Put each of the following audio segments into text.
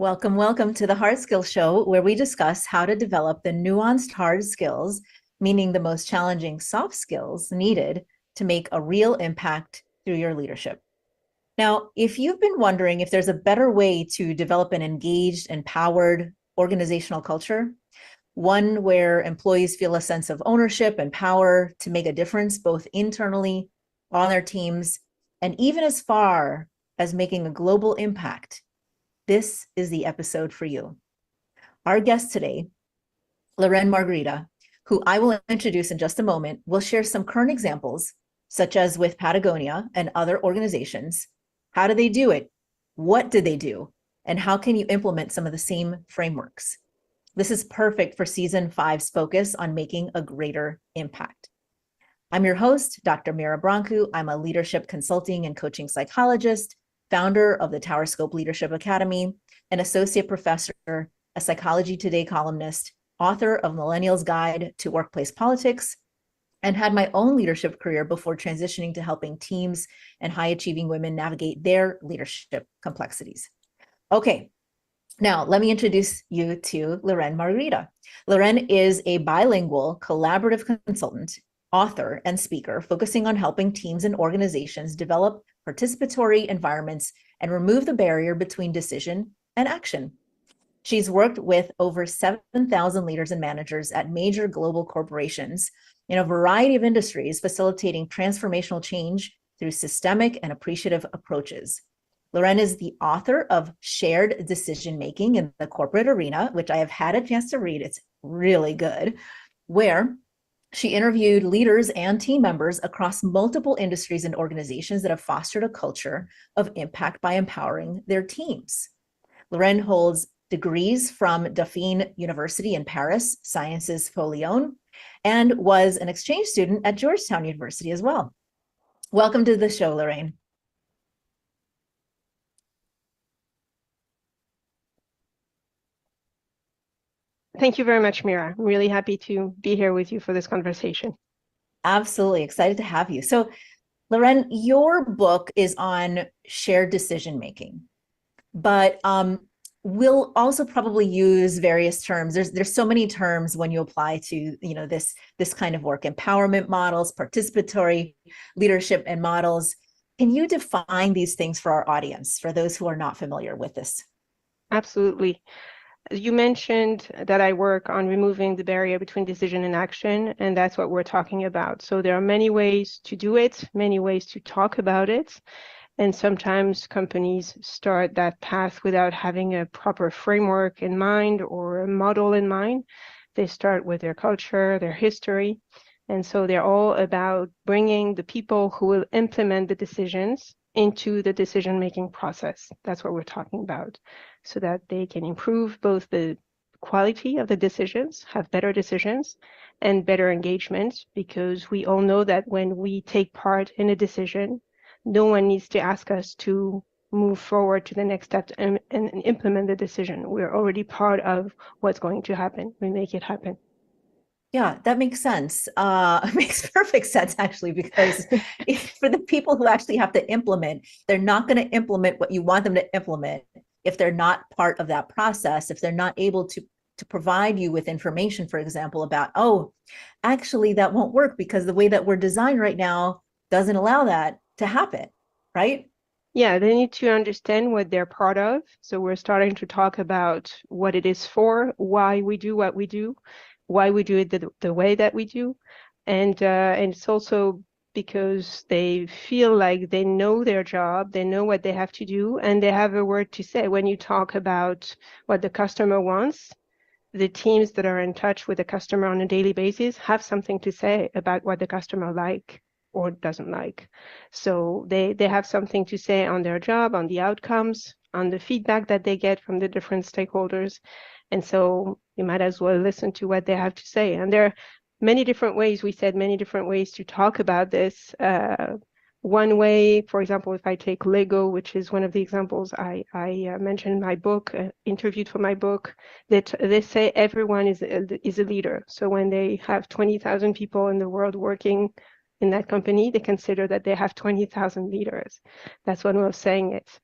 Welcome, welcome to the Hard Skills Show, where we discuss how to develop the nuanced hard skills, meaning the most challenging soft skills needed to make a real impact through your leadership. Now, if you've been wondering if there's a better way to develop an engaged, empowered organizational culture, one where employees feel a sense of ownership and power to make a difference both internally, on their teams, and even as far as making a global impact, this is the episode for you. Our guest today, Lorraine Margherita, who I will introduce in just a moment, will share some current examples, such as with Patagonia and other organizations. How do they do it? What did they do? And how can you implement some of the same frameworks? This is perfect for season 5's focus on making a greater impact. I'm your host, Dr. Mira Brancu. I'm a leadership consulting and coaching psychologist, founder of the Tower Scope Leadership Academy, an associate professor, a Psychology Today columnist, author of Millennials Guide to Workplace Politics, and had my own leadership career before transitioning to helping teams and high-achieving women navigate their leadership complexities. Okay, now let me introduce you to Lorraine Margherita. Lorraine is a bilingual collaborative consultant, author, and speaker focusing on helping teams and organizations develop participatory environments and remove the barrier between decision and action. She's worked with over 7,000 leaders and managers at major global corporations in a variety of industries, facilitating transformational change through systemic and appreciative approaches. Lorraine is the author of Shared Decision Making in the Corporate Arena, which I have had a chance to read. It's really good, where she interviewed leaders and team members across multiple industries and organizations that have fostered a culture of impact by empowering their teams. Lorraine holds degrees from Dauphine University in Paris, Sciences Po Lyon, and was an exchange student at Georgetown University as well. Welcome to the show, Lorraine. Thank you very much, Mira. I'm really happy to be here with you for this conversation. Absolutely excited to have you. So, Lorraine, your book is on shared decision making, but we'll also probably use various terms. There's so many terms when you apply to this kind of work: empowerment models, participatory leadership, and models. Can you define these things for our audience, for those who are not familiar with this? Absolutely. You mentioned that I work on removing the barrier between decision and action, and that's what we're talking about. So there are many ways to do it, many ways to talk about it, and sometimes companies start that path without having a proper framework in mind or a model in mind. They start with their culture, their history, and so they're all about bringing the people who will implement the decisions into the decision-making process. That's what we're talking about, so that they can improve both the quality of the decisions, have better decisions, and better engagement, because we all know that when we take part in a decision, no one needs to ask us to move forward to the next step and implement the decision. We're already part of what's going to happen. We make it happen. Yeah, that makes sense. It makes perfect sense, actually, because for the people who actually have to implement, they're not going to implement what you want them to implement if they're not part of that process, if they're not able to provide you with information, for example, about, oh, actually, that won't work because the way that we're designed right now doesn't allow that to happen, right? Yeah, they need to understand what they're part of. So we're starting to talk about what it is for, why we do what we do, why we do it the way that we do. And it's also because they feel like they know their job, they know what they have to do, and they have a word to say. When you talk about what the customer wants, the teams that are in touch with the customer on a daily basis have something to say about what the customer like or doesn't like. So they have something to say on their job, on the outcomes, on the feedback that they get from the different stakeholders. And so you might as well listen to what they have to say. And there are many different ways, we said many different ways to talk about this. One way, for example, if I take Lego, which is one of the examples I mentioned in my book, interviewed for my book, that they say everyone is a leader. So when they have 20,000 people in the world working in that company, they consider that they have 20,000 leaders. That's one way of saying it.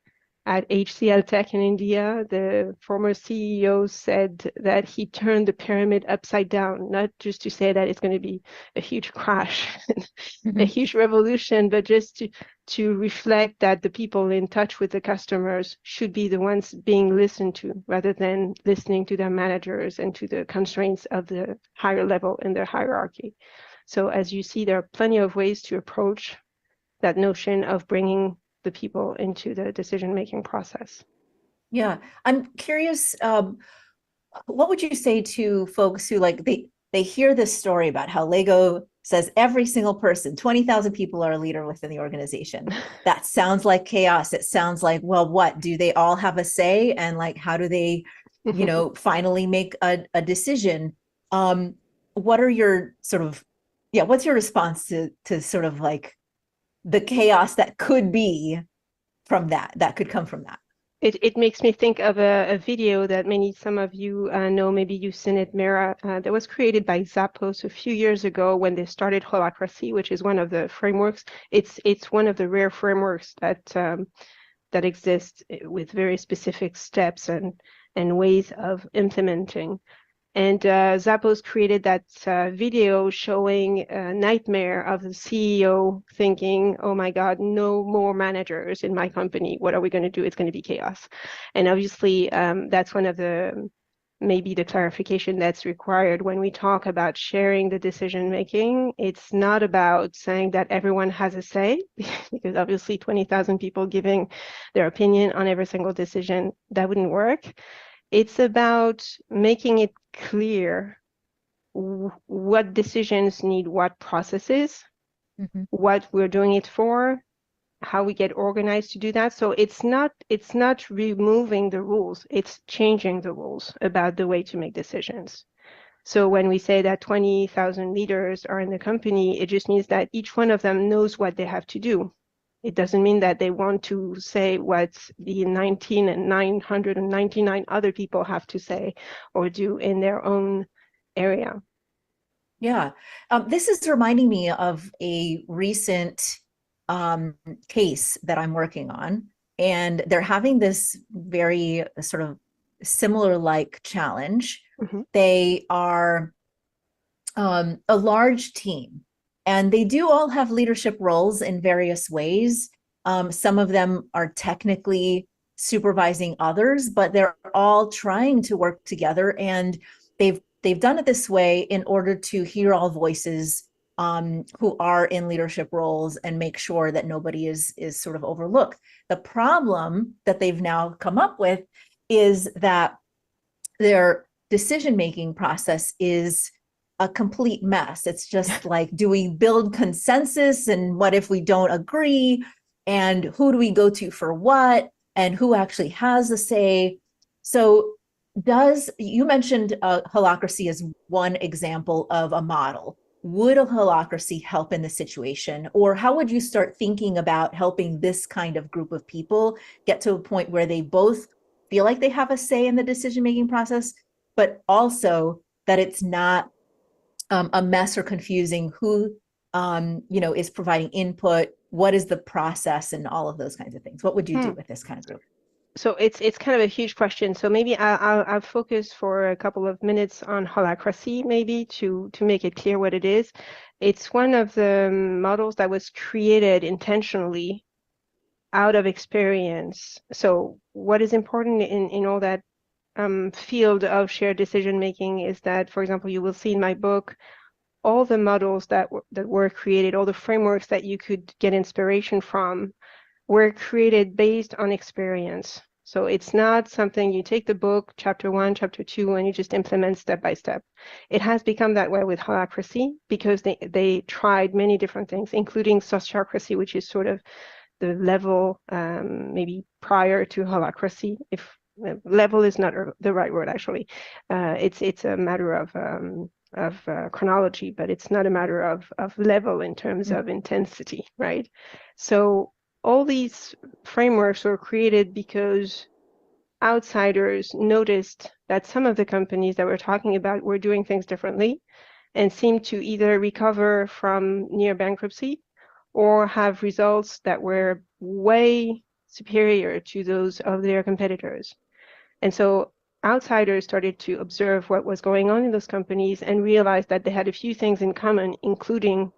at HCL Tech in India, the former CEO said that he turned the pyramid upside down, not just to say that it's going to be a huge crash, a Mhm. huge revolution, but just to reflect that the people in touch with the customers should be the ones being listened to rather than listening to their managers and to the constraints of the higher level in their hierarchy. So as you see, there are plenty of ways to approach that notion of bringing the people into the decision-making process. Yeah, I'm curious, what would you say to folks who like they hear this story about how Lego says every single person, 20,000 people are a leader within the organization. That sounds like chaos. It sounds like, well, what do they all have a say? And like, how do they, finally make a decision? What are your sort of, yeah, what's your response to sort of like the chaos that could be from that could come from that? It makes me think of a video that some of you know, maybe you've seen it, Mira, that was created by Zappos a few years ago when they started Holacracy, which is one of the frameworks. It's one of the rare frameworks that exist with very specific steps and ways of implementing. And Zappos created that video showing a nightmare of the CEO thinking, oh my God, no more managers in my company. What are we going to do? It's going to be chaos. And obviously, that's one of maybe the clarification that's required when we talk about sharing the decision making. It's not about saying that everyone has a say, because obviously 20,000 people giving their opinion on every single decision, that wouldn't work. It's about making it clear what decisions need what processes, Mhm. what we're doing it for, how we get organized to do that. So it's not removing the rules, it's changing the rules about the way to make decisions. So when we say that 20,000 leaders are in the company, it just means that each one of them knows what they have to do. It doesn't mean that they want to say what the 19,999 other people have to say or do in their own area. Yeah. This is reminding me of a recent um, case that I'm working on. And they're having this very sort of similar like challenge. Mhm. They are a large team, and they do all have leadership roles in various ways. Some of them are technically supervising others, but they're all trying to work together, and they've done it this way in order to hear all voices who are in leadership roles and make sure that nobody is sort of overlooked. The problem that they've now come up with is that their decision making process is a complete mess. It's just like, do we build consensus? And what if we don't agree? And who do we go to for what? And who actually has a say? So, does you mentioned holacracy as one example of a model? Would a holacracy help in this situation? Or how would you start thinking about helping this kind of group of people get to a point where they both feel like they have a say in the decision making process, but also that it's not a mess or confusing who is providing input, what is the process, and all of those kinds of things. What would you do Hmm. with this kind of group? So it's kind of a huge question. So maybe I'll focus for a couple of minutes on holacracy, maybe to make it clear what it is. It's one of the models that was created intentionally out of experience. So what is important in all that field of shared decision making is that, for example, you will see in my book all the models that were created, all the frameworks that you could get inspiration from were created based on experience. So it's not something you take the book, chapter 1, chapter 2, and you just implement step by step. It has become that way with holacracy because they tried many different things, including sociocracy, which is sort of the level maybe prior to holacracy. If level is not the right word, actually. It's a matter of chronology, but it's not a matter of level in terms of intensity, right? So all these frameworks were created because outsiders noticed that some of the companies that we're talking about were doing things differently and seemed to either recover from near bankruptcy or have results that were way superior to those of their competitors. And so outsiders started to observe what was going on in those companies and realized that they had a few things in common, including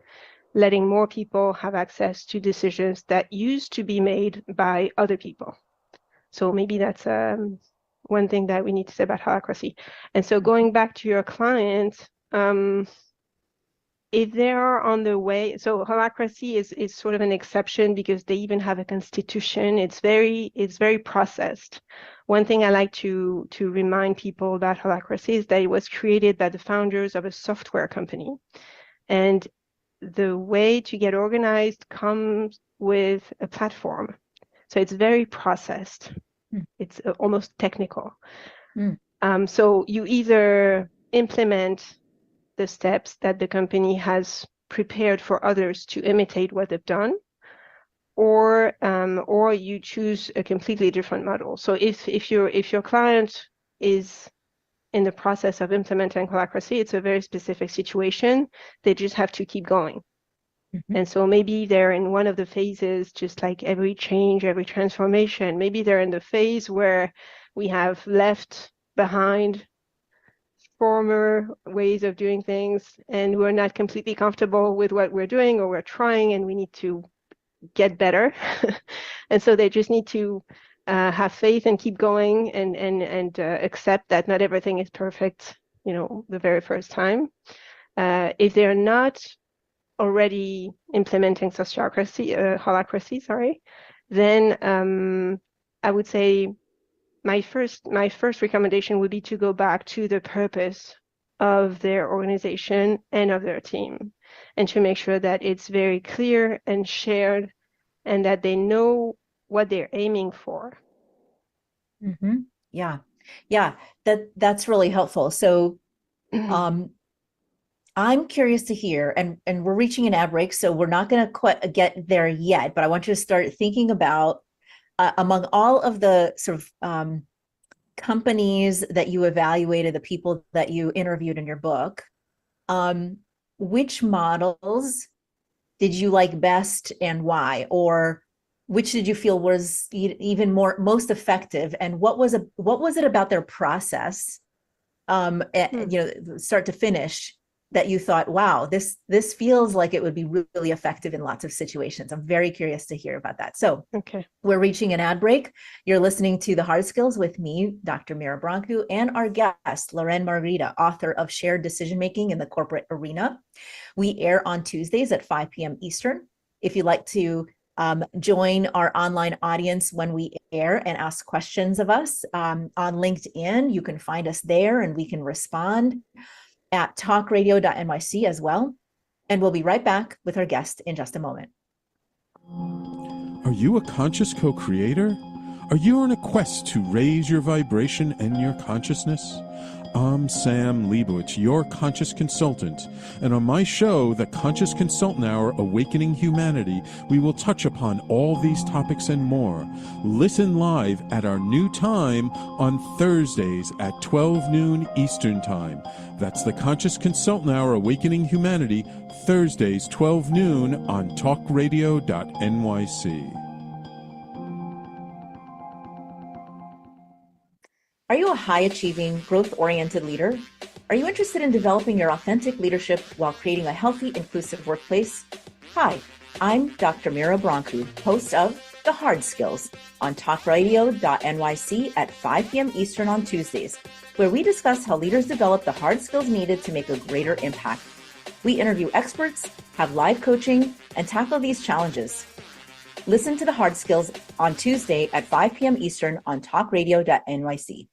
letting more people have access to decisions that used to be made by other people. So maybe that's one thing that we need to say about holacracy. And so going back to your clients, if they are on the way, so holacracy is sort of an exception because they even have a constitution. It's very processed. One thing I like to remind people about holacracy is that it was created by the founders of a software company. And the way to get organized comes with a platform. So it's very processed. It's almost technical. So you either implement the steps that the company has prepared for others to imitate what they've done, or you choose a completely different model. So if your client is in the process of implementing holacracy, it's a very specific situation. They just have to keep going. And so maybe they're in one of the phases, just like every change, every transformation. Maybe they're in the phase where we have left behind former ways of doing things and we're not completely comfortable with what we're doing, or we're trying and we need to get better. And so they just need to have faith and keep going and accept that not everything is perfect, the very first time. If they're not already implementing holacracy, then I would say my first recommendation would be to go back to the purpose of their organization and of their team, and to make sure that it's very clear and shared, and that they know what they're aiming for. Yeah, that's really helpful. So, I'm curious to hear, and we're reaching an ad break, so we're not going to quite get there yet, but I want you to start thinking about among all of the sort of companies that you evaluated, the people that you interviewed in your book, which models did you like best and why? Or which did you feel was even most effective? And what was it about their process, start to finish, that you thought, wow, this feels like it would be really effective in lots of situations? I'm very curious to hear about that. So We're reaching an ad break. You're listening to The Hard Skills with me, Dr. Mira Brancu, and our guest, Lorraine Margherita, author of Shared Decision-Making in the Corporate Arena. We air on Tuesdays at 5 p.m. Eastern. If you'd like to join our online audience when we air and ask questions of us on LinkedIn, you can find us there and we can respond at talkradio.nyc as well. And we'll be right back with our guest in just a moment. Are you a conscious co-creator? Are you on a quest to raise your vibration and your consciousness? I'm Sam Leibowitz, your conscious consultant, and on my show, The Conscious Consultant Hour, Awakening Humanity, we will touch upon all these topics and more. Listen live at our new time on Thursdays at 12 noon Eastern Time. That's The Conscious Consultant Hour, Awakening Humanity, Thursdays 12 noon on talkradio.nyc. Are you a high-achieving, growth-oriented leader? Are you interested in developing your authentic leadership while creating a healthy, inclusive workplace? Hi, I'm Dr. Mira Brancu, host of The Hard Skills on talkradio.nyc at 5 p.m. Eastern on Tuesdays, where we discuss how leaders develop the hard skills needed to make a greater impact. We interview experts, have live coaching, and tackle these challenges. Listen to The Hard Skills on Tuesday at 5 p.m. Eastern on talkradio.nyc.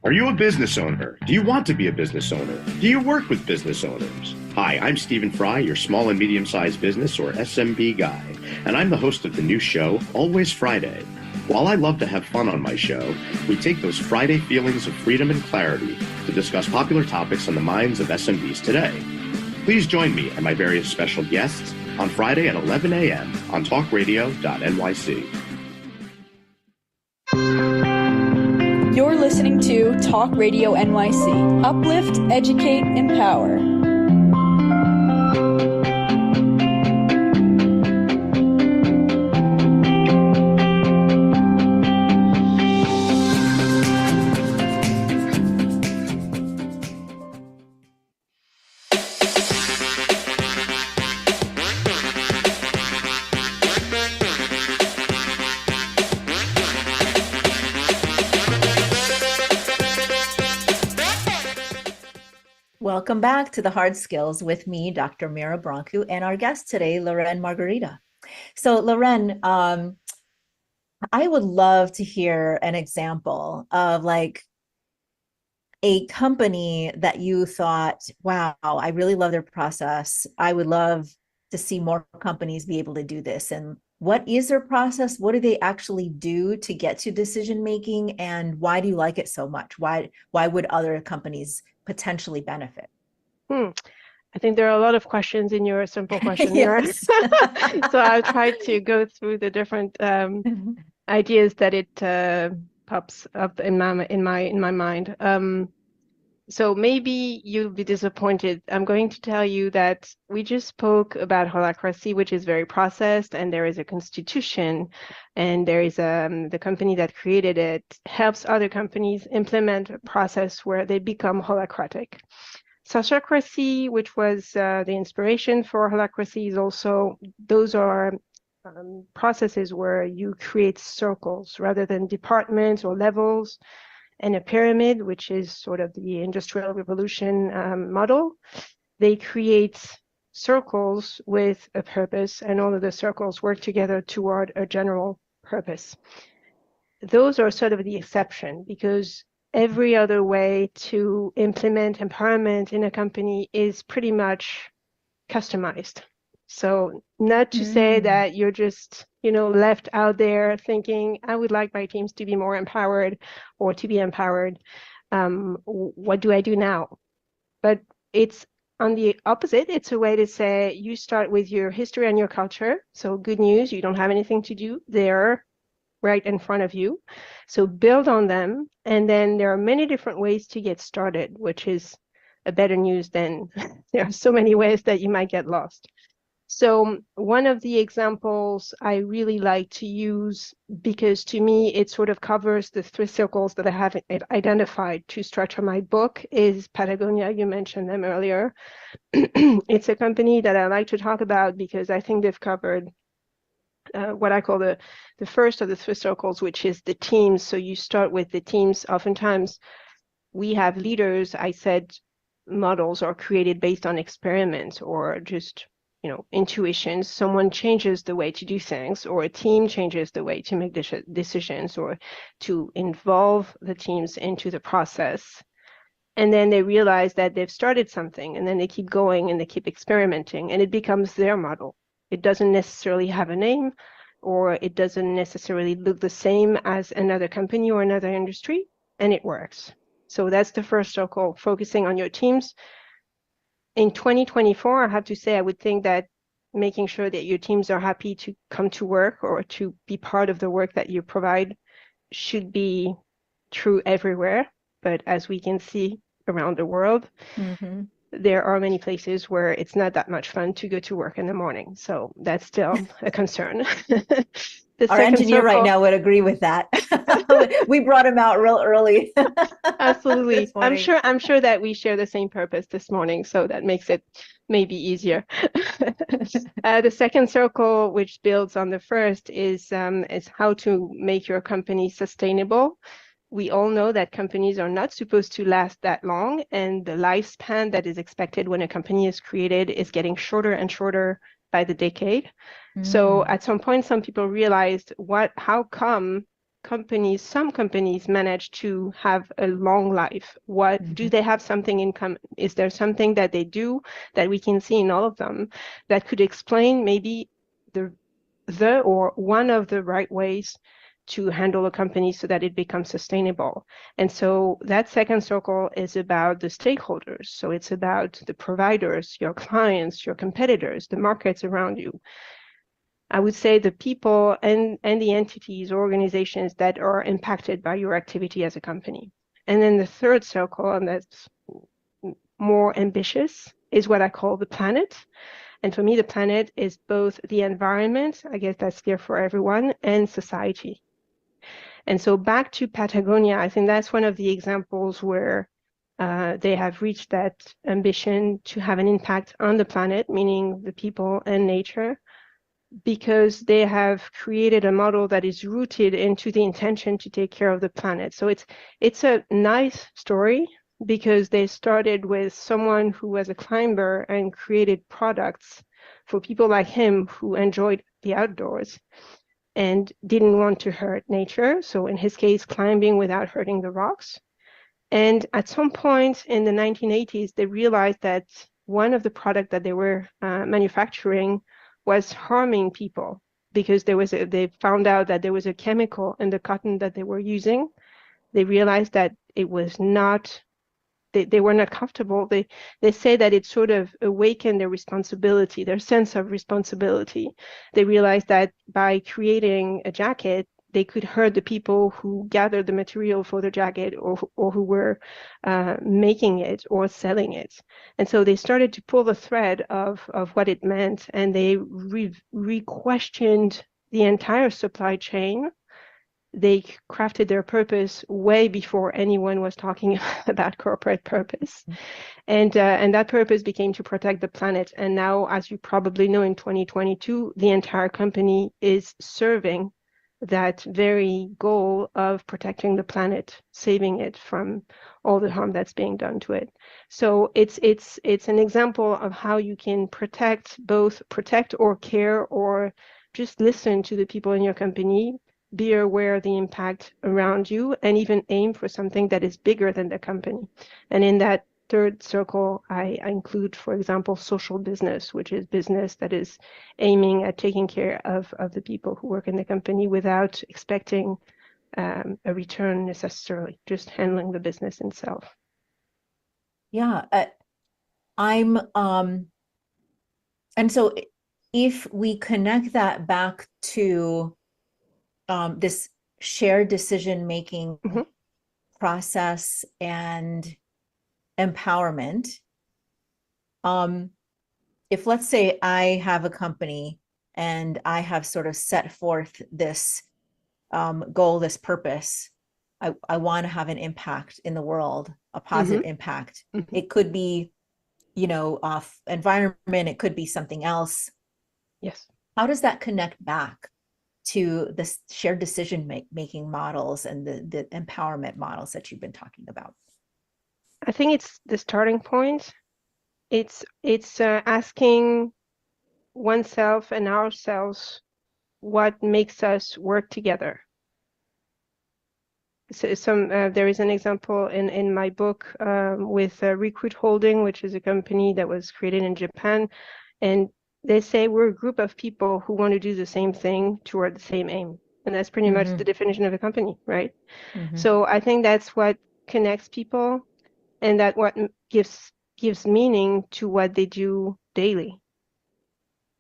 Are you a business owner? Do you want to be a business owner? Do you work with business owners? Hi, I'm Stephen Fry, your small and medium-sized business, or SMB guy, and I'm the host of the new show, Always Friday. While I love to have fun on my show, we take those Friday feelings of freedom and clarity to discuss popular topics on the minds of SMBs today. Please join me and my various special guests on Friday at 11 a.m. on talkradio.nyc. You're listening to Talk Radio NYC. Uplift, educate, empower. Welcome back to the Hard Skills with me, Dr. Mira Brancu, and our guest today, Lorraine Margherita. So, Lorraine, I would love to hear an example of like a company that you thought, wow, I really love their process. I would love to see more companies be able to do this. And what is their process? What do they actually do to get to decision making? And why do you like it so much? Why would other companies potentially benefit? I think there are a lot of questions in your simple question, Mira. Yes. So I'll try to go through the different ideas that it pops up in my mind. So maybe you'll be disappointed. I'm going to tell you that we just spoke about holacracy, which is very processed, and there is a constitution, and there is the company that created it helps other companies implement a process where they become holacratic. Sociocracy, which was the inspiration for holacracy, is also, those are processes where you create circles rather than departments or levels, and a pyramid, which is sort of the Industrial Revolution model. They create circles with a purpose, and all of the circles work together toward a general purpose. Those are sort of the exception, because every other way to implement empowerment in a company is pretty much customized. So not to say that you're just, left out there thinking, I would like my teams to be more empowered or to be empowered. What do I do now? But it's on the opposite. It's a way to say you start with your history and your culture. So good news, you don't have anything to do there right in front of you. So build on them. And then there are many different ways to get started, which is a better news than there are so many ways that you might get lost. So one of the examples I really like to use, because to me it sort of covers the three circles that I have identified to structure my book, is Patagonia. You mentioned them earlier. It's a company that I like to talk about because I think they've covered what I call the first of the three circles, which is the teams. So you start with the teams. Oftentimes we have leaders, I said, models are created based on experiments or just intuitions. Someone changes the way to do things, or a team changes the way to make decisions, or to involve the teams into the process. And then they realize that they've started something, and then they keep going and they keep experimenting, and it becomes their model. It doesn't necessarily have a name, or it doesn't necessarily look the same as another company or another industry, and it works. So that's the first circle, focusing on your teams. In 2024, I have to say, I would think that making sure that your teams are happy to come to work or to be part of the work that you provide should be true everywhere. But as we can see around the world, there are many places where it's not that much fun to go to work in the morning. So that's still a concern. Our engineer right now would agree with that. We brought him out real early. Absolutely. I'm sure that we share the same purpose this morning, so that makes it maybe easier. The second circle, which builds on the first, is how to make your company sustainable. We all know that companies are not supposed to last that long, and the lifespan that is expected when a company is created is getting shorter and shorter by the decade. So at some point, some people realized how come some companies manage to have a long life. What do they have something in common? Is there something that they do that we can see in all of them that could explain maybe the or one of the right ways to handle a company so that it becomes sustainable? And so that second circle is about the stakeholders. So it's about the providers, your clients, your competitors, the markets around you. I would say the people and the entities or organizations that are impacted by your activity as a company. And then the third circle, and that's more ambitious, is what I call the planet. And for me, the planet is both the environment, I guess that's clear for everyone, and society. And so back to Patagonia, I think that's one of the examples where they have reached that ambition to have an impact on the planet, meaning the people and nature, because they have created a model that is rooted into the intention to take care of the planet. So it's a nice story, because they started with someone who was a climber and created products for people like him who enjoyed the outdoors and didn't want to hurt nature. So in his case, climbing without hurting the rocks. And at some point in the 1980s, they realized that one of the products that they were manufacturing was harming people because they found out that there was a chemical in the cotton that they were using. They realized that it was not, they were not comfortable. They say that it sort of awakened their responsibility, their sense of responsibility. They realized that by creating a jacket, they could hurt the people who gathered the material for the jacket or who were making it or selling it. And so they started to pull the thread of what it meant, and they re-questioned the entire supply chain. They crafted their purpose way before anyone was talking about corporate purpose. And that purpose became to protect the planet. And now, as you probably know, in 2022, the entire company is serving that very goal of protecting the planet, saving it from all the harm that's being done to it. So it's an example of how you can protect or care or just listen to the people in your company, be aware of the impact around you, and even aim for something that is bigger than the company. And in that third circle, I include, for example, social business, which is business that is aiming at taking care of the people who work in the company without expecting a return necessarily, just handling the business itself. Yeah, and so if we connect that back to this shared decision-making process and empowerment, if let's say I have a company and I have sort of set forth this goal, this purpose, I want to have an impact in the world, a positive impact. It could be, environment, it could be something else. Yes. How does that connect back to the shared decision-making models and the empowerment models that you've been talking about? I think it's the starting point. It's asking oneself and ourselves what makes us work together. So there is an example in my book with Recruit Holding, which is a company that was created in Japan, and they say we're a group of people who want to do the same thing toward the same aim, and that's pretty much the definition of a company, right? So I think that's what connects people, and that what gives meaning to what they do daily.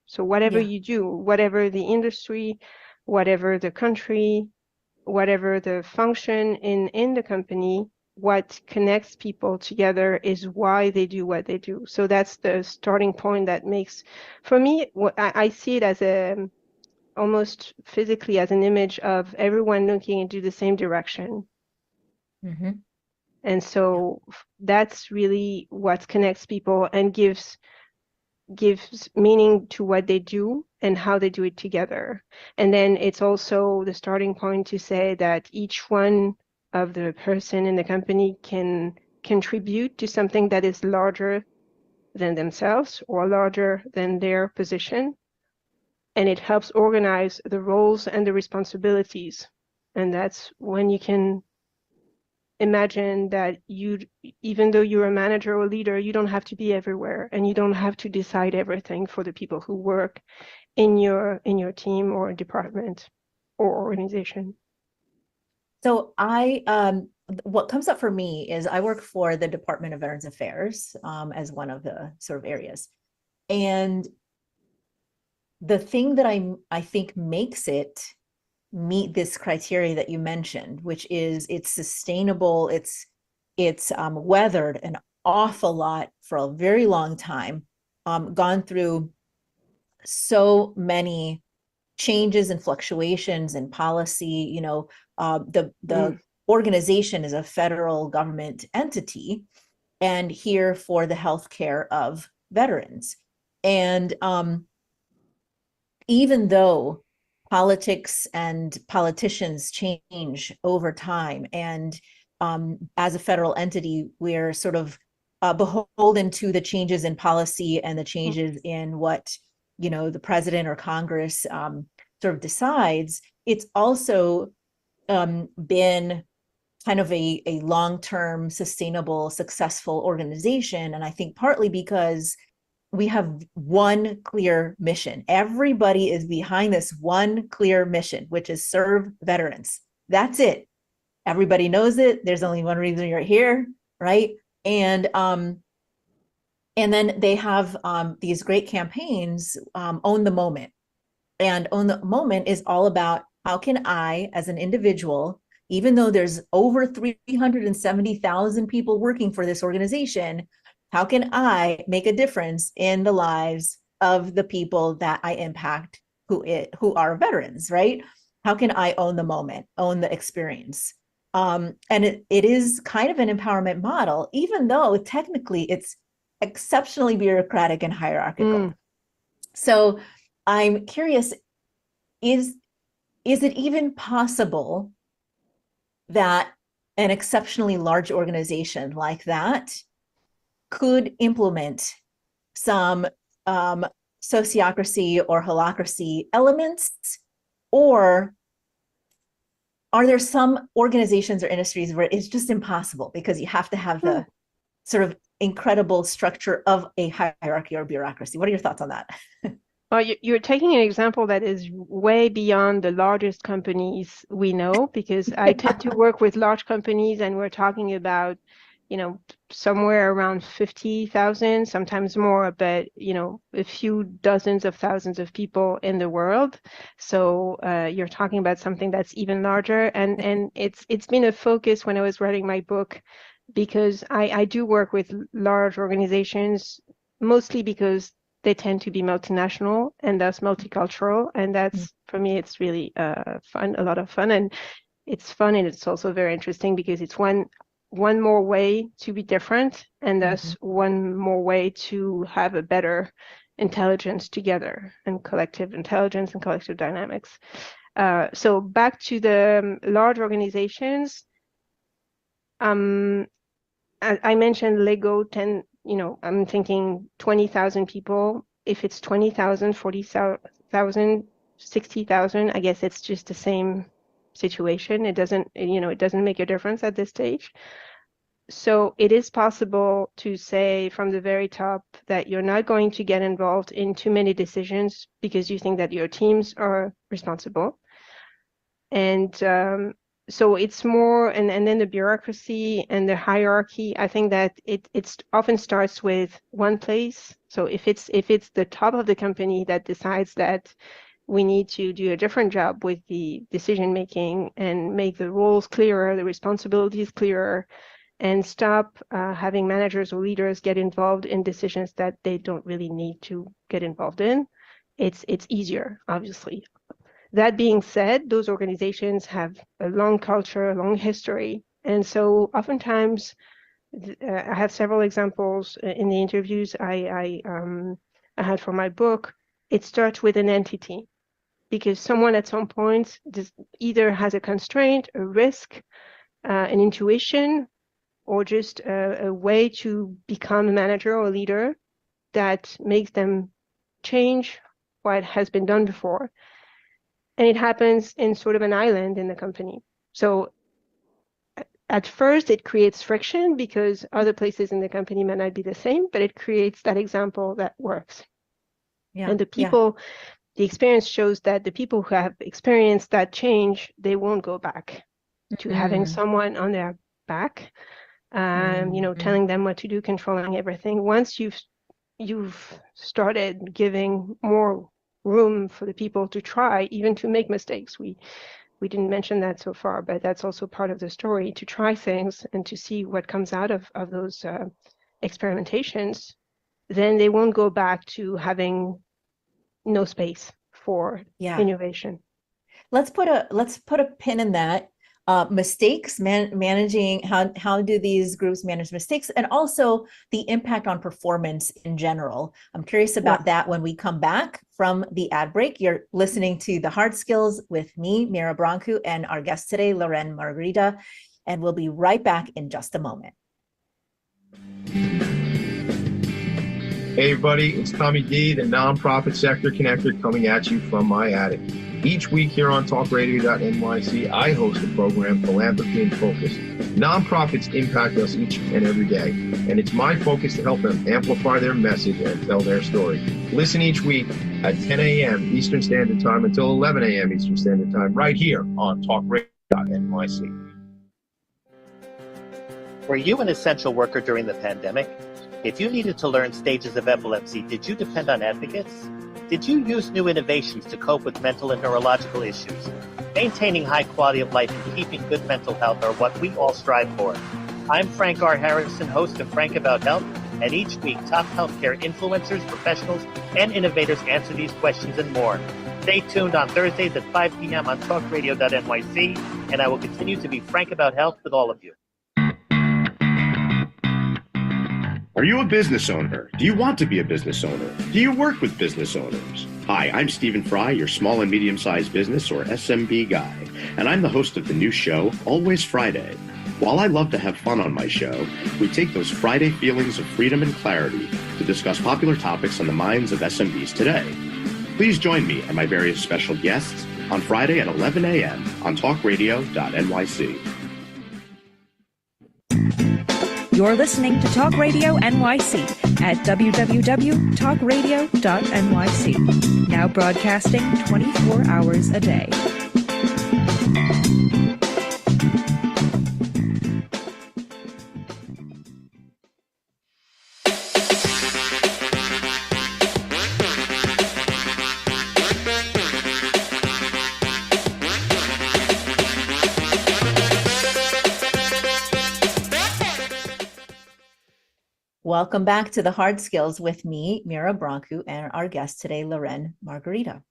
So whatever you do, whatever the industry, whatever the country, whatever the function in the company, what connects people together is why they do what they do. So that's the starting point that makes, for me, I see it as almost physically as an image of everyone looking into the same direction. And so that's really what connects people and gives meaning to what they do and how they do it together. And then it's also the starting point to say that each one of the person in the company can contribute to something that is larger than themselves or larger than their position. And it helps organize the roles and the responsibilities. And that's when you can imagine that even though you're a manager or leader, you don't have to be everywhere, and you don't have to decide everything for the people who work in your team or department or organization. So what comes up for me is I work for the Department of Veterans Affairs as one of the sort of areas. And the thing that I think makes it meet this criteria that you mentioned, which is it's sustainable, it's weathered an awful lot for a very long time, gone through so many changes and fluctuations in policy. The organization is a federal government entity and here for the healthcare of veterans. And even though politics and politicians change over time, and as a federal entity, we're sort of beholden to the changes in policy and the changes in what, the president or Congress sort of decides. It's also been kind of a long-term, sustainable, successful organization. And I think partly because we have one clear mission. Everybody is behind this one clear mission, which is serve veterans. That's it. Everybody knows it. There's only one reason you're here, right? And then they have these great campaigns, Own the Moment. And Own the Moment is all about how can I, as an individual, even though there's over 370,000 people working for this organization, how can I make a difference in the lives of the people that I impact who are veterans, right? How can I own the moment, own the experience? And it is kind of an empowerment model, even though technically it's exceptionally bureaucratic and hierarchical. So I'm curious, is it even possible that an exceptionally large organization like that could implement some sociocracy or holacracy elements? Or are there some organizations or industries where it's just impossible because you have to have the sort of incredible structure of a hierarchy or bureaucracy? What are your thoughts on that? Well, you're taking an example that is way beyond the largest companies we know, because I tend to work with large companies, and we're talking about, somewhere around 50,000, sometimes more, but, a few dozens of thousands of people in the world. So you're talking about something that's even larger. And it's been a focus when I was writing my book, because I do work with large organizations, mostly because they tend to be multinational and thus multicultural. And that's, for me, it's really fun, a lot of fun. And it's fun, and it's also very interesting because it's one more way to be different, and thus one more way to have a better intelligence together, and collective intelligence and collective dynamics. So back to the large organizations, I mentioned Lego 10, I'm thinking 20,000 people. If it's 20,000, 40,000, 60,000, I guess it's just the same situation. It doesn't make a difference at this stage. So it is possible to say from the very top that you're not going to get involved in too many decisions because you think that your teams are responsible. And so it's more, and then the bureaucracy and the hierarchy, I think that it often starts with one place. So if it's the top of the company that decides that we need to do a different job with the decision making and make the roles clearer, the responsibilities clearer, and stop having managers or leaders get involved in decisions that they don't really need to get involved in, it's easier, obviously. That being said, those organizations have a long culture, a long history. And so oftentimes, I have several examples in the interviews I had for my book. It starts with an entity, because someone at some point either has a constraint, a risk, an intuition, or just a way to become a manager or a leader that makes them change what has been done before. And it happens in sort of an island in the company. So at first it creates friction because other places in the company might not be the same, but it creates that example that works. Yeah. And the people, the experience shows that the people who have experienced that change, they won't go back to having someone on their back, telling them what to do, controlling everything. Once you've started giving more room for the people to try, even to make mistakes. We didn't mention that so far, but that's also part of the story, to try things and to see what comes out of those experimentations. Then they won't go back to having no space for innovation. Let's put a pin in that. Mistakes, managing, how do these groups manage mistakes, and also the impact on performance in general. I'm curious about that when we come back from the ad break. You're listening to The Hard Skills with me, Mira Brancu, and our guest today, Lorraine Margherita. And we'll be right back in just a moment. Hey everybody, it's Tommy D, the nonprofit sector connector, coming at you from my attic. Each week here on talkradio.nyc, I host the program Philanthropy in Focus. Nonprofits impact us each and every day, and it's my focus to help them amplify their message and tell their story. Listen each week at 10 a.m. Eastern Standard Time until 11 a.m. Eastern Standard Time, right here on talkradio.nyc. Were you an essential worker during the pandemic? If you needed to learn stages of epilepsy, did you depend on advocates? Did you use new innovations to cope with mental and neurological issues? Maintaining high quality of life and keeping good mental health are what we all strive for. I'm Frank R. Harrison, host of Frank About Health, and each week top healthcare influencers, professionals, and innovators answer these questions and more. Stay tuned on Thursdays at 5 p.m. on talkradio.nyc, and I will continue to be frank about health with all of you. Are you a business owner? Do you want to be a business owner? Do you work with business owners? Hi, I'm Stephen Fry, your small and medium-sized business or SMB guy, and I'm the host of the new show, Always Friday. While I love to have fun on my show, we take those Friday feelings of freedom and clarity to discuss popular topics on the minds of SMBs today. Please join me and my various special guests on Friday at 11 a.m. on talkradio.nyc. You're listening to Talk Radio NYC at www.talkradio.nyc. Now broadcasting 24 hours a day. Welcome back to the Hard Skills with me, Mira Brancu, and our guest today, Lorraine Margherita.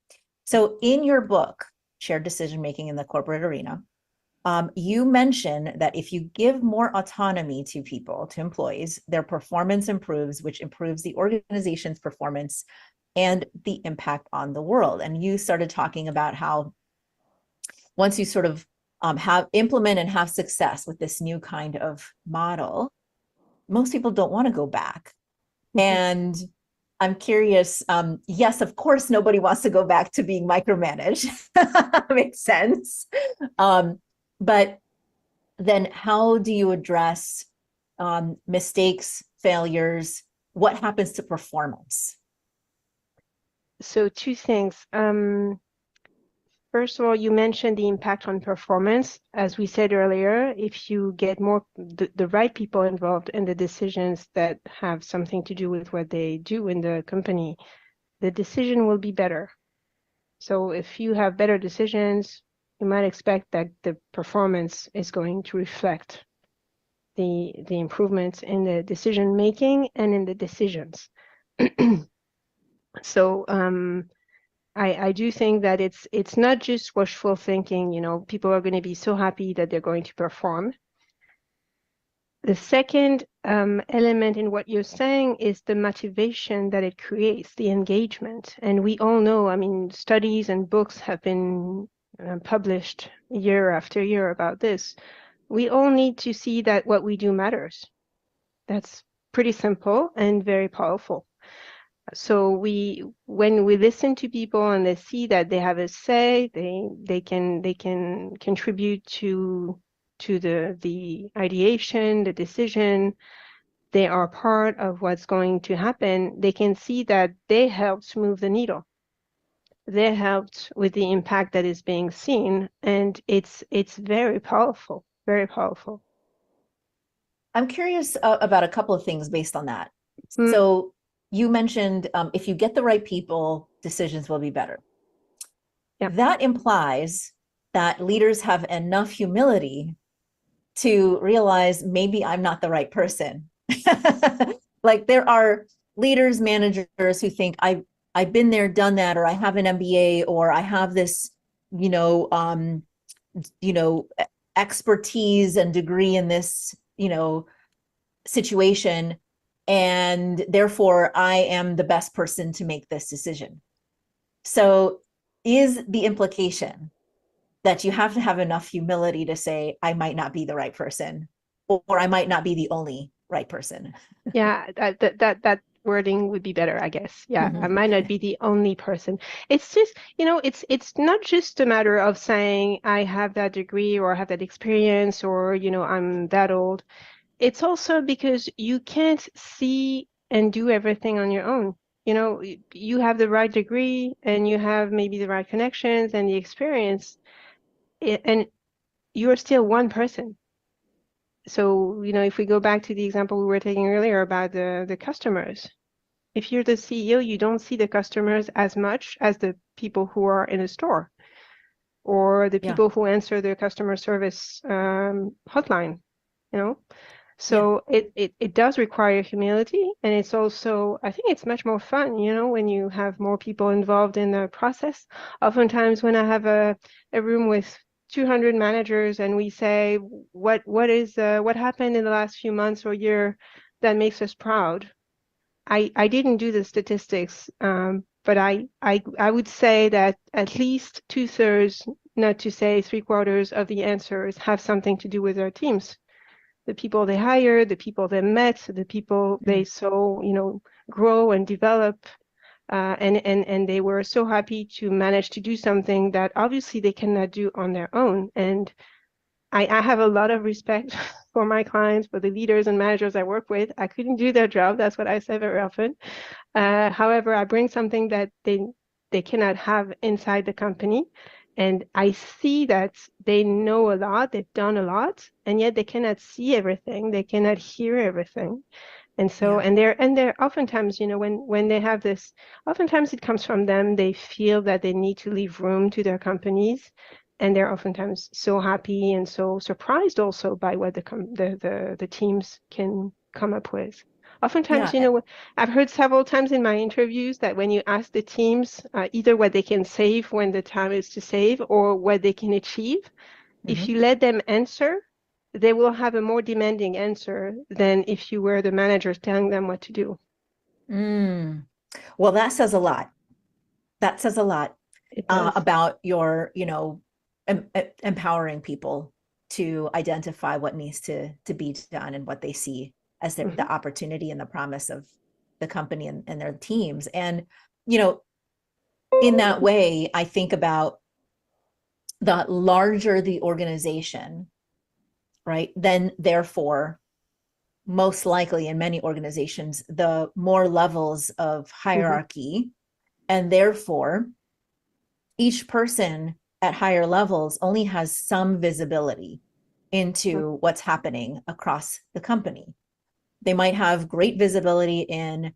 So in your book, Shared Decision Making in the Corporate Arena, you mention that if you give more autonomy to people, to employees, their performance improves, which improves the organization's performance and the impact on the world. And you started talking about how once you sort of implement and have success with this new kind of model, most people don't want to go back. And I'm curious, yes, of course, nobody wants to go back to being micromanaged. Makes sense. But then how do you address mistakes, failures? What happens to performance? So two things. First of all, you mentioned the impact on performance. As we said earlier, if you get more the right people involved in the decisions that have something to do with what they do in the company, the decision will be better. So if you have better decisions, you might expect that the performance is going to reflect the improvements in the decision making and in the decisions. So I do think that it's not just wishful thinking, you know, people are going to be so happy that they're going to perform. The second element in what you're saying is the motivation that it creates, the engagement. And we all know, I mean, studies and books have been published year after year about this. We all need to see that what we do matters. That's pretty simple and very powerful. So when we listen to people and they see that they have a say, they can contribute to the ideation, the decision, they are part of what's going to happen, they can see that they helped move the needle. They helped with the impact that is being seen, and it's very powerful, very powerful. I'm curious about a couple of things based on that. So you mentioned if you get the right people, decisions will be better. Yep. That implies that leaders have enough humility to realize maybe I'm not the right person. Like there are leaders, managers who think I've been there, done that, or I have an MBA, or I have this, expertise and degree in this, situation, and therefore I am the best person to make this decision. So is the implication that you have to have enough humility to say, I might not be the right person, or I might not be the only right person. Yeah, that wording would be better, I guess. Yeah, I might not be the only person. It's just, it's not just a matter of saying I have that degree or I have that experience or, I'm that old. It's also because you can't see and do everything on your own. You have the right degree and you have maybe the right connections and the experience, and you're still one person. So, if we go back to the example we were taking earlier about the customers, if you're the CEO, you don't see the customers as much as the people who are in a store or the people who answer the customer service hotline, So it does require humility, and it's also, I think it's much more fun, when you have more people involved in the process. Oftentimes when I have a room with 200 managers and we say, what happened in the last few months or year that makes us proud? I didn't do the statistics, but I would say that at least 2/3, not to say 3/4 of the answers have something to do with their teams. The people they hired, the people they met, the people they saw, grow and develop. And they were so happy to manage to do something that obviously they cannot do on their own. And I have a lot of respect for my clients, for the leaders and managers I work with. I couldn't do their job. That's what I say very often. However, I bring something that they cannot have inside the company. And I see that they know a lot, they've done a lot, and yet they cannot see everything, they cannot hear everything. And so, and they're oftentimes, when they have this, oftentimes it comes from them, they feel that they need to leave room to their companies. And they're oftentimes so happy and so surprised also by what the teams can come up with. Oftentimes, I've heard several times in my interviews that when you ask the teams either what they can save when the time is to save or what they can achieve, if you let them answer, they will have a more demanding answer than if you were the managers telling them what to do. Well, that says a lot. That says a lot about your, empowering people to identify what needs to be done and what they see as the opportunity and the promise of the company and their teams. And, in that way, I think about the larger the organization, right? Then therefore, most likely in many organizations, the more levels of hierarchy, and therefore each person at higher levels only has some visibility into what's happening across the company. They might have great visibility in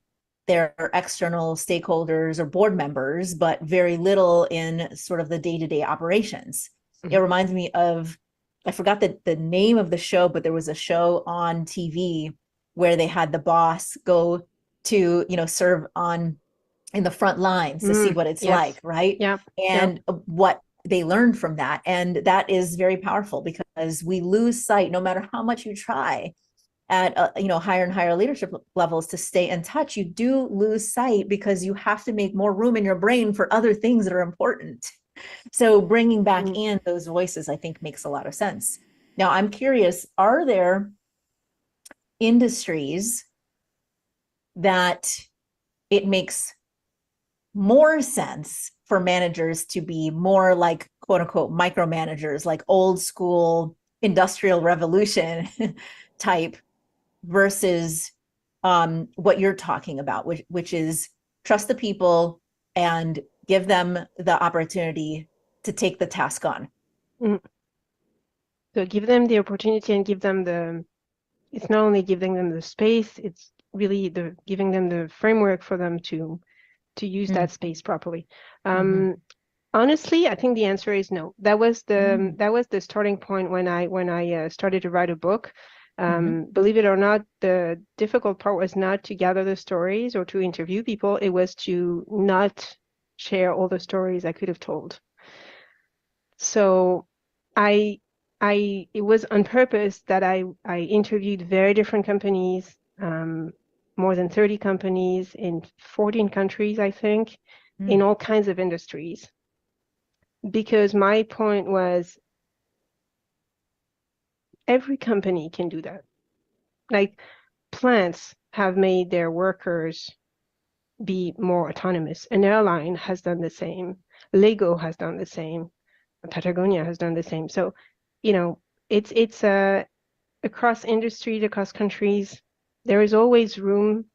their external stakeholders or board members, but very little in sort of the day-to-day operations. It reminds me of, I forgot the name of the show, but there was a show on TV where they had the boss go to, serve in the front lines to see what it's like, right? Yeah. And what they learned from that. And that is very powerful because we lose sight, no matter how much you try at higher and higher leadership levels to stay in touch, you do lose sight because you have to make more room in your brain for other things that are important. So bringing back in those voices, I think, makes a lot of sense. Now, I'm curious, are there industries that it makes more sense for managers to be more like, quote unquote, micromanagers, like old school industrial revolution type, versus what you're talking about, which is trust the people and give them the opportunity to take the task on? So give them the opportunity and it's not only giving them the space, it's really giving them the framework for them to use that space properly. Honestly, I think the answer is no. That was the starting point when I started to write a book. Believe it or not, the difficult part was not to gather the stories or to interview people. It was to not share all the stories I could have told. So it was on purpose that I interviewed very different companies, more than 30 companies in 14 countries, I think, in all kinds of industries. because my point was every company can do that. Like plants have made their workers be more autonomous. An airline has done the same. Lego has done the same. Patagonia has done the same. So, it's across industries, across countries, there is always room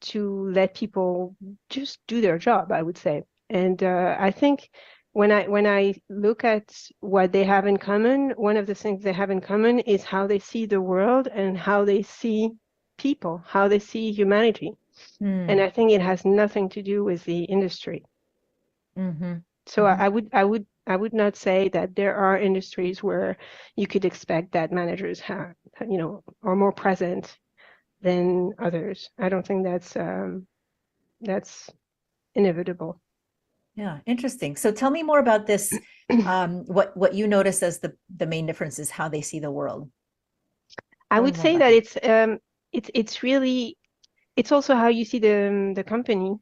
to let people just do their job, I would say. And I think when I look at what they have in common, one of the things they have in common is how they see the world and how they see people, how they see humanity. And I think it has nothing to do with the industry. So I would not say that there are industries where you could expect that managers are more present than others. I don't think that's inevitable. Yeah, interesting. So tell me more about this. What you notice as the main difference is how they see the world. I would say that it's also how you see the company.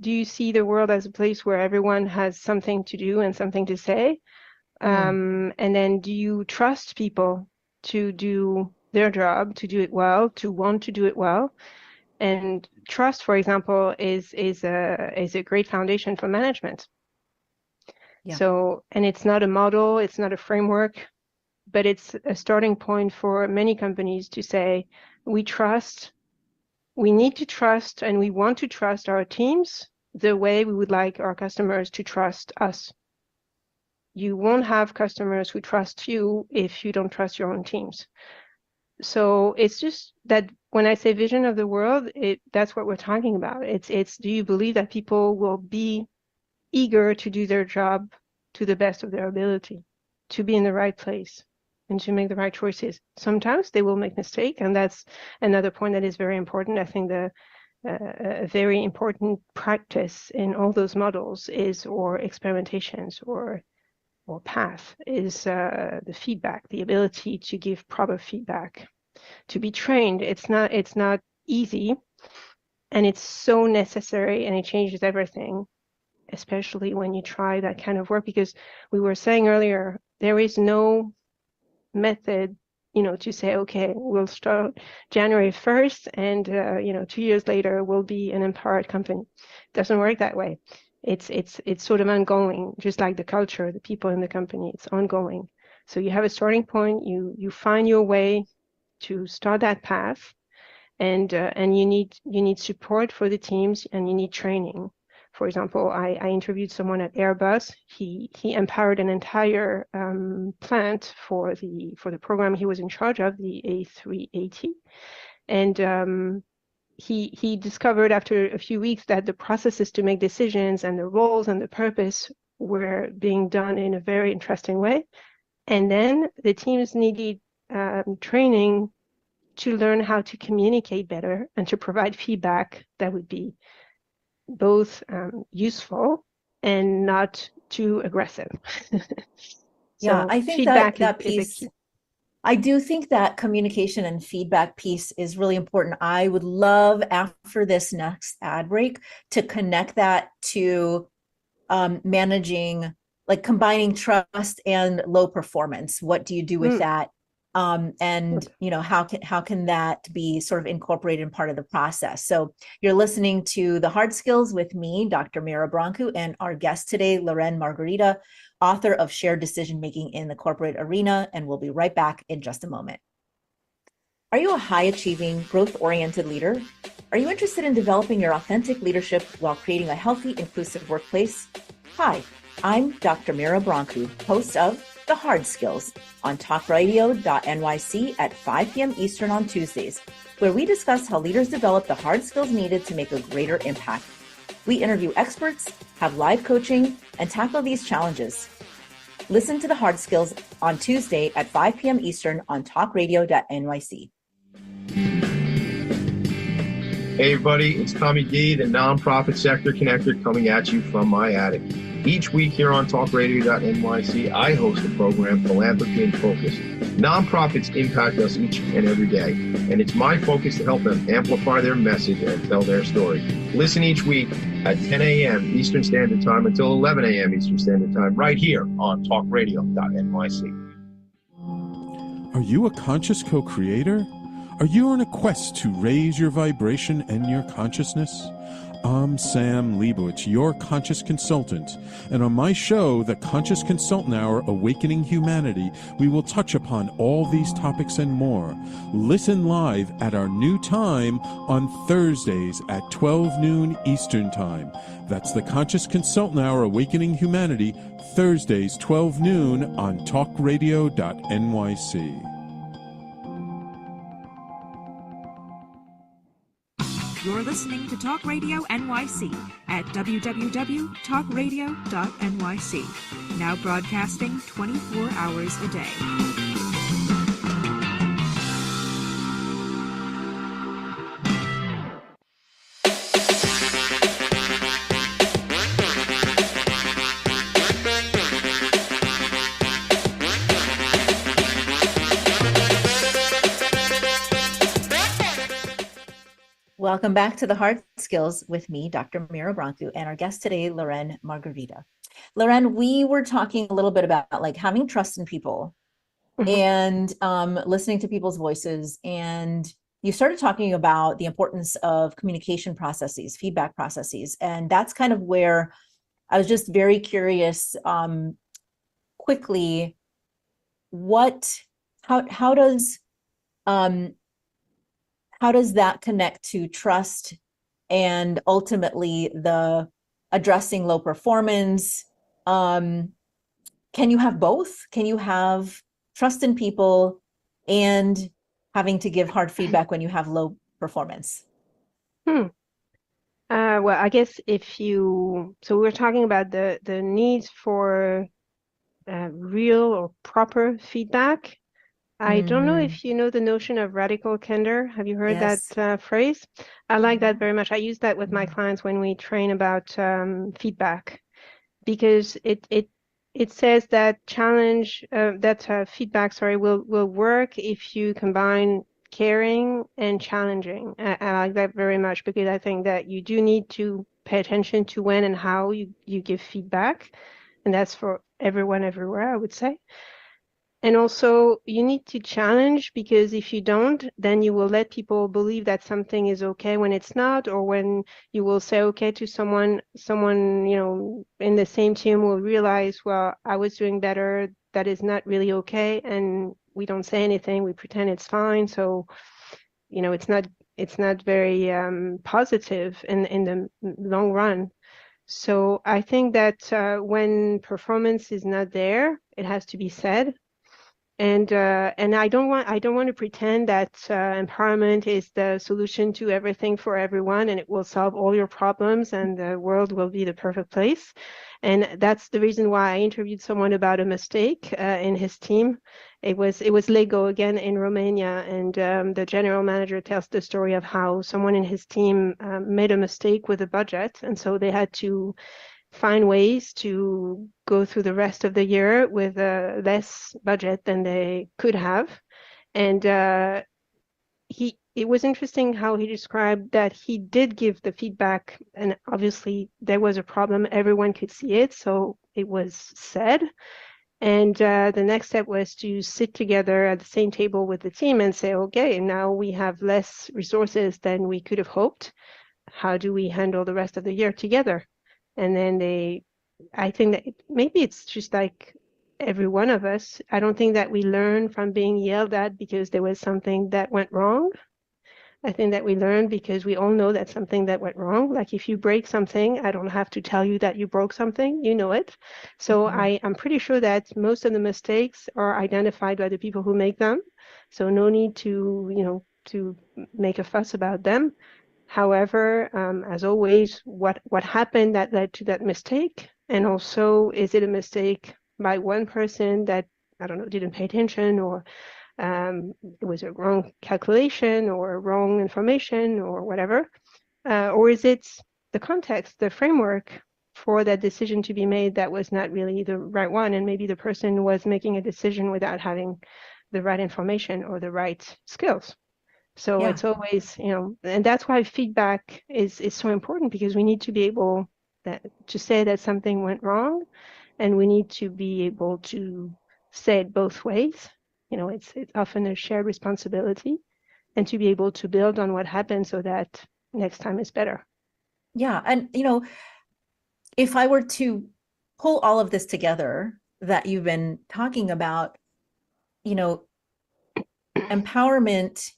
Do you see the world as a place where everyone has something to do and something to say? And then do you trust people to do their job, to do it well, to want to do it well? And trust, for example, is a great foundation for management. Yeah. So, and it's not a model, it's not a framework, but it's a starting point for many companies to say, we need to trust, and we want to trust our teams the way we would like our customers to trust us. You won't have customers who trust you if you don't trust your own teams. So it's just that when I say vision of the world, that's what we're talking about. It's do you believe that people will be eager to do their job to the best of their ability, to be in the right place and to make the right choices? Sometimes they will make mistakes, and that's another point that is very important. I think a very important practice in all those models or experimentations or path is the feedback, the ability to give proper feedback, to be trained. It's not easy, and it's so necessary, and it changes everything, especially when you try that kind of work, because we were saying earlier, there is no method, to say, okay, we'll start January 1st and, 2 years later we'll be an empowered company. It doesn't work that way. It's sort of ongoing, just like the culture, the people in the company, it's ongoing. So you have a starting point, you find your way to start that path, and you need support for the teams, and you need training. For example, I interviewed someone at Airbus. He empowered an entire plant for the program he was in charge of, the A380, and he discovered after a few weeks that the processes to make decisions and the roles and the purpose were being done in a very interesting way. And then the teams needed training to learn how to communicate better and to provide feedback that would be both useful and not too aggressive. Yeah, I think that piece, I do think that communication and feedback piece is really important. I would love, after this next ad break, to connect that to managing, like combining trust and low performance. What do you do with that? And how can that be sort of incorporated in part of the process? So you're listening to The Hard Skills with me, Dr. Mira Brancu, and our guest today, Lorraine Margherita, author of Shared Decision Making in the Corporate Arena, and we'll be right back in just a moment. Are you a high-achieving, growth-oriented leader? Are you interested in developing your authentic leadership while creating a healthy, inclusive workplace? Hi, I'm Dr. Mira Brancu, host of The Hard Skills on talkradio.nyc at 5 p.m. Eastern on Tuesdays, where we discuss how leaders develop the hard skills needed to make a greater impact. We interview experts, have live coaching, and tackle these challenges. Listen to The Hard Skills on Tuesday at 5 p.m. Eastern on talkradio.nyc. Hey everybody, it's Tommy D, the nonprofit sector connector, coming at you from my attic. Each week here on talkradio.nyc, I host a program, Philanthropy in Focus. Nonprofits impact us each and every day, and it's my focus to help them amplify their message and tell their story. Listen each week at 10 a.m. Eastern Standard Time until 11 a.m. Eastern Standard Time, right here on talkradio.nyc. Are you a conscious co-creator? Are you on a quest to raise your vibration and your consciousness? I'm Sam Leibowitz, your conscious consultant, and on my show, The Conscious Consultant Hour, Awakening Humanity, we will touch upon all these topics and more. Listen live at our new time on Thursdays at 12 noon Eastern Time. That's The Conscious Consultant Hour, Awakening Humanity, Thursdays 12 noon on talkradio.nyc. You're listening to Talk Radio NYC at www.talkradio.nyc. Now broadcasting 24 hours a day. Welcome back to the Hard Skills with me, Dr. Mira Brancu, and our guest today, Lorraine Margherita. Lorraine, we were talking a little bit about like having trust in people and listening to people's voices. And you started talking about the importance of communication processes, feedback processes. And that's kind of where I was just very curious, quickly, how does that connect to trust and ultimately the addressing low performance? Can you have both? Can you have trust in people and having to give hard feedback when you have low performance? Well, I guess so we're talking about the needs for real or proper feedback. I don't know if you know the notion of radical candor. Have you heard that phrase? I like that very much. I use that with my clients when we train about feedback, because it says that feedback, will work if you combine caring and challenging. I like that very much, because I think that you do need to pay attention to when and how you give feedback, and that's for everyone everywhere, I would say. And also, you need to challenge, because if you don't, then you will let people believe that something is okay when it's not, or when you will say okay to someone, in the same team will realize, well, I was doing better, that is not really okay, and we don't say anything, we pretend it's fine. So, it's not very positive in the long run. So I think that when performance is not there, it has to be said. And I don't want to pretend that empowerment is the solution to everything for everyone, and it will solve all your problems, and the world will be the perfect place. And that's the reason why I interviewed someone about a mistake in his team. It was Lego again in Romania, and the general manager tells the story of how someone in his team made a mistake with a budget, and so they had to find ways to go through the rest of the year with less budget than they could have. And it was interesting how he described that he did give the feedback, and obviously there was a problem, everyone could see it, so it was said. And the next step was to sit together at the same table with the team and say, okay, now we have less resources than we could have hoped. How do we handle the rest of the year together? And then I think that maybe it's just like every one of us. I don't think that we learn from being yelled at because there was something that went wrong. I think that we learn because we all know that something that went wrong. Like if you break something, I don't have to tell you that you broke something, you know it. So I'm pretty sure that most of the mistakes are identified by the people who make them. So no need to make a fuss about them. However, as always, what happened that led to that mistake? And also, is it a mistake by one person that, I don't know, didn't pay attention, or it was a wrong calculation or wrong information or whatever? Or is it the context, the framework for that decision to be made that was not really the right one? And maybe the person was making a decision without having the right information or the right skills. So Yeah. it's always, and that's why feedback is so important, because we need to be able to say that something went wrong, and we need to be able to say it both ways. It's often a shared responsibility, and to be able to build on what happened so that next time is better. Yeah. And, if I were to pull all of this together that you've been talking about, empowerment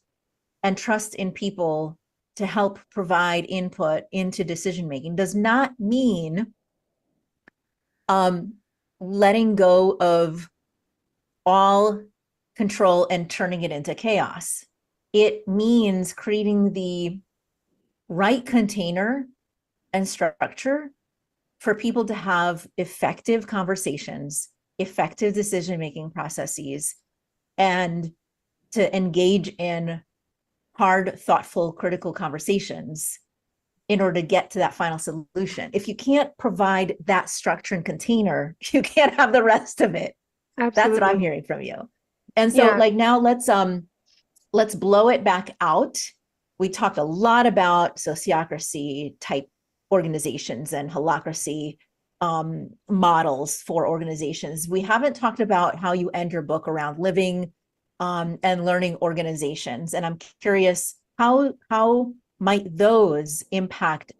and trust in people to help provide input into decision making does not mean letting go of all control and turning it into chaos. It means creating the right container and structure for people to have effective conversations, effective decision-making processes, and to engage in hard, thoughtful, critical conversations in order to get to that final solution. If you can't provide that structure and container, you can't have the rest of it. Absolutely. That's what I'm hearing from you. And so now let's blow it back out. We talked a lot about sociocracy type organizations and holacracy models for organizations. We haven't talked about how you end your book around living and learning organizations. And I'm curious, how might those impact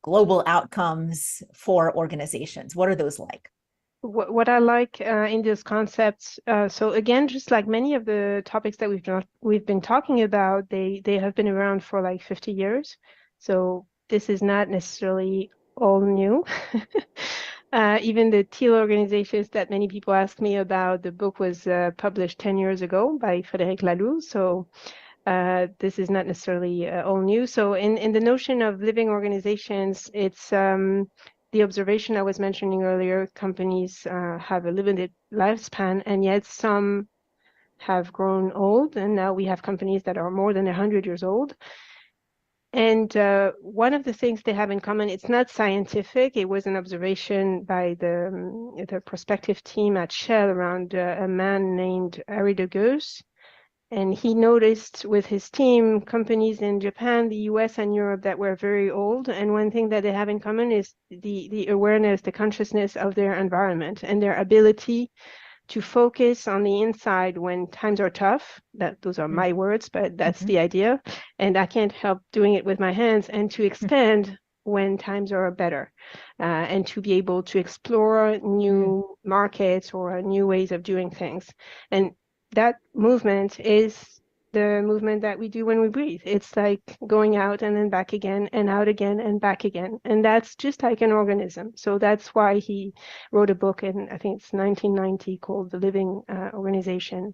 global outcomes for organizations? What are those like? What I like in this concept, so again, just like many of the topics that we've been talking about, they have been around for like 50 years. So this is not necessarily all new. Even the teal organizations that many people ask me about, the book was published 10 years ago by Frédéric Laloux. So this is not necessarily all new. So in the notion of living organizations, it's the observation I was mentioning earlier. Companies have a limited lifespan, and yet some have grown old, and now we have companies that are more than 100 years old. And one of the things they have in common, it's not scientific. It was an observation by the prospective team at Shell around a man named Harry de Geus. And he noticed with his team companies in Japan, the US, and Europe that were very old. And one thing that they have in common is the awareness, the consciousness of their environment and their ability to focus on the inside when times are tough. Those are my words, but that's the idea. And I can't help doing it with my hands, and to expand when times are better, and to be able to explore new markets or new ways of doing things. And that movement is the movement that we do when we breathe. It's like going out and then back again, and out again and back again. And that's just like an organism. So that's why he wrote a book in, I think it's 1990, called The Living Organization.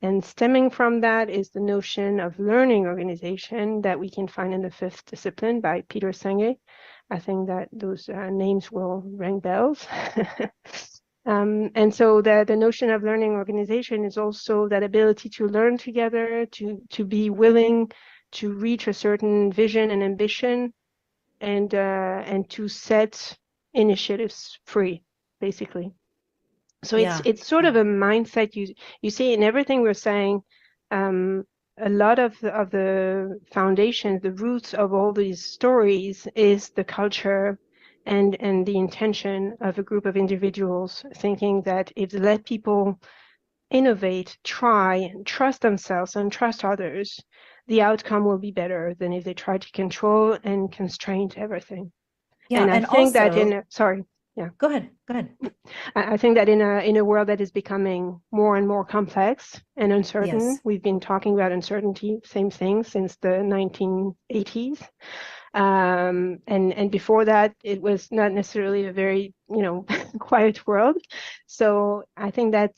And stemming from that is the notion of learning organization that we can find in the fifth discipline by Peter Senge. I think that those names will ring bells. And so the notion of learning organization is also that ability to learn together, to be willing to reach a certain vision and ambition, and to set initiatives free, basically. So it's sort of a mindset. You see in everything we're saying, a lot of the foundation, the roots of all these stories is the culture and the intention of a group of individuals, thinking that if they let people innovate, try, and trust themselves and trust others, the outcome will be better than if they try to control and constrain everything. Yeah, and I think also, that Go ahead. I think that in a world that is becoming more and more complex and uncertain, we've been talking about uncertainty, same thing, since the 1980s. And before that, it was not necessarily a very, quiet world. So I think that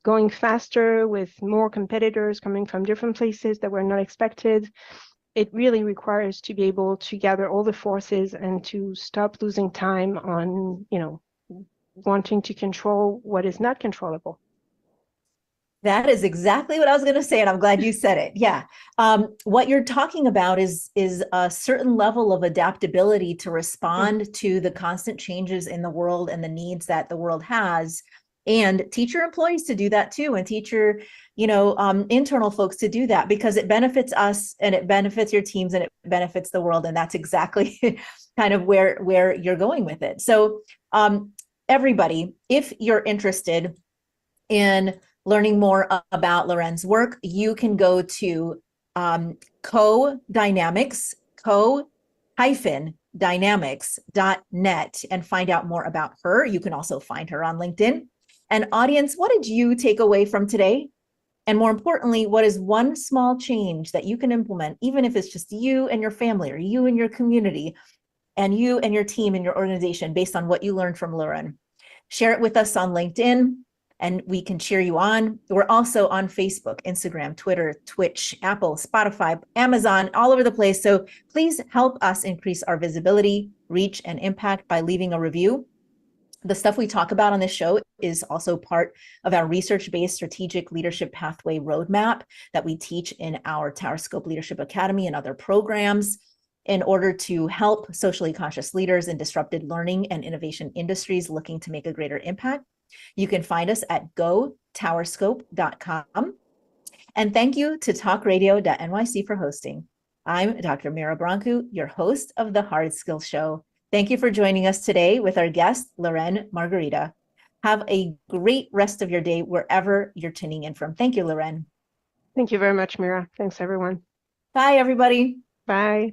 going faster with more competitors coming from different places that were not expected, it really requires to be able to gather all the forces and to stop losing time on, wanting to control what is not controllable. That is exactly what I was going to say, and I'm glad you said it. Yeah. What you're talking about is a certain level of adaptability to respond to the constant changes in the world and the needs that the world has. and teach your employees to do that too, and teach your, internal folks to do that, because it benefits us and it benefits your teams and it benefits the world. And that's exactly kind of where you're going with it. So everybody, if you're interested in learning more about Lorraine's work, you can go to co-dynamics.net and find out more about her. You can also find her on LinkedIn. And audience, what did you take away from today? And more importantly, what is one small change that you can implement, even if it's just you and your family or you and your community and you and your team and your organization, based on what you learned from Lorraine? Share it with us on LinkedIn and we can cheer you on. We're also on Facebook, Instagram, Twitter, Twitch, Apple, Spotify, Amazon, all over the place. So please help us increase our visibility, reach, and impact by leaving a review. The stuff we talk about on this show is also part of our research-based strategic leadership pathway roadmap that we teach in our TowerScope Leadership Academy and other programs in order to help socially conscious leaders in disrupted learning and innovation industries looking to make a greater impact. You can find us at gotowerscope.com. And thank you to talkradio.nyc for hosting. I'm Dr. Mira Brancu, your host of the Hard Skills Show. Thank you for joining us today with our guest, Lorraine Margherita. Have a great rest of your day wherever you're tuning in from. Thank you, Lorraine. Thank you very much, Mira. Thanks, everyone. Bye, everybody. Bye.